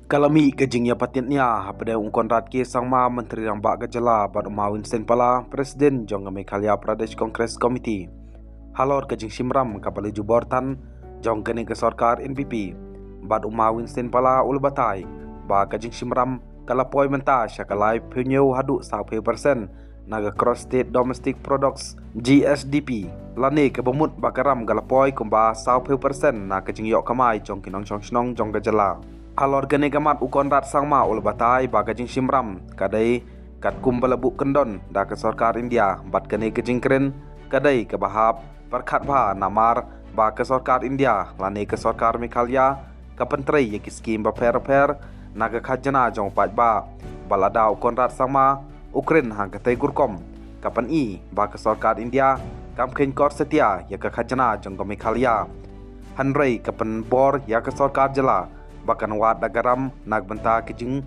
Kalami kajingnya patitnya pada ungkon ke sangma Menteri Rambak Gajala Bad Umawin Senpala Presiden Jong Meghalaya Pradesh Congress Committee halor kajing simram kapali jubortan jong kene ke sarkar NPP Bad Umawin Senpala ulbatai ba kajing simram kalapoi menta syakalai punyo hadu 1% naga cross state domestic products GSDP lani ke bemut bakaram galapoi kumba 1% na kajing yok kamai jong kinong chong jong Gajala halor gane gamat ukon rat sangma ul batai bagajing simram kadai kat kumbalabu kendon da ke sarkar India bat gane kejing keren kadai ke bahap perkhat bha namar ba ke sarkar India lane ke sarkar Meghalaya ka pentri ye skim ba per naga khajana jong pat ba balada ukon rat sangma Ukraine hang katai gurkom kapan i ba ke sarkar India kam khen kor setia ye ke khajana jong Meghalaya hanrei kapan bor ya ke sarkar Jala bahkan wat dagaram nagbenta kijing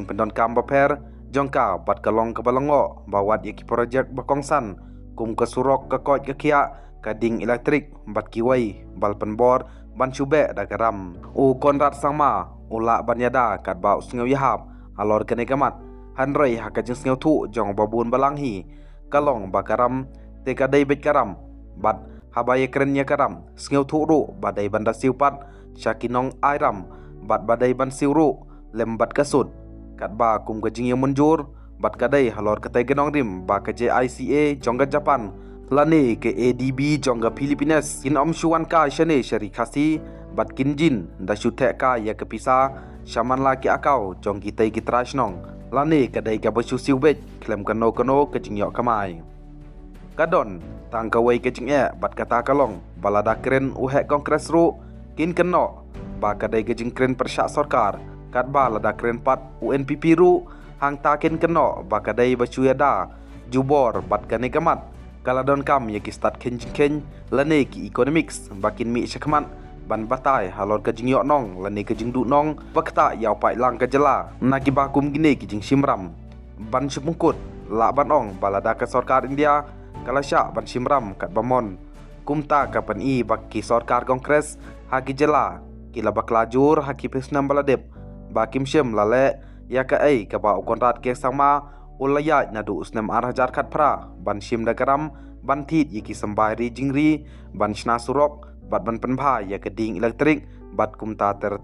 pendon kam baper jongka bat kalong kebalango bawat yaki projek bakongsan kum ke surok ke kot ke kia kading elektrik bat kiwai bal penbor ban syube dagaram u konrat sangma ula banyada kat bau sngeu yahap alor kene gamat hanrei hakajing sngeu thu jong babun balanghi kalong bakaram te kadai bet karam bat habaye kerennya karam sngeu thu ru badai banda siupat Syakinong airam bat badai ban siuru lembat kasut kat ba kum kajing yang munjur bat kadai halor katai genong rim ba ke JICA jongga Japan lane ke ADB jongga Pilipinas in om syuan ka syane syari khasi bat kinjin da syutek ka ya ke pisa syaman laki akau jong kitai kitrasnong lane kadai ka basu siubet klem kano kajing yok kamai kadon tangkawai kajing bat kata kalong balada keren uhek kongres ru kin keno ba kadai kejing keren persyak sarkar kat ba lada keren pat UNPP ru hang ta kin keno ba kadai bacuyada jubor bat kane gamat kaladon kam ye ki start ken lane ki economics bakin mi syakman ban batai halor kejing yok nong lane kejing du nong bakta yaw pai lang Gajala nagi bakum gine kejing simram ban syupungkut la ban ong balada ke sarkar India kalasya ban simram kat bamon kumta kapan i baki sarkar kongres haki jela kila baklajur haki pesnam baladep bakim syem lale ya ka ai ka ba konrat ke sama ulaya nadu usnam arhajar khat pra ban syim dagaram ban thit yiki sambai jingri ban shna surok bat ban penbha ya keding elektrik bat kumta ter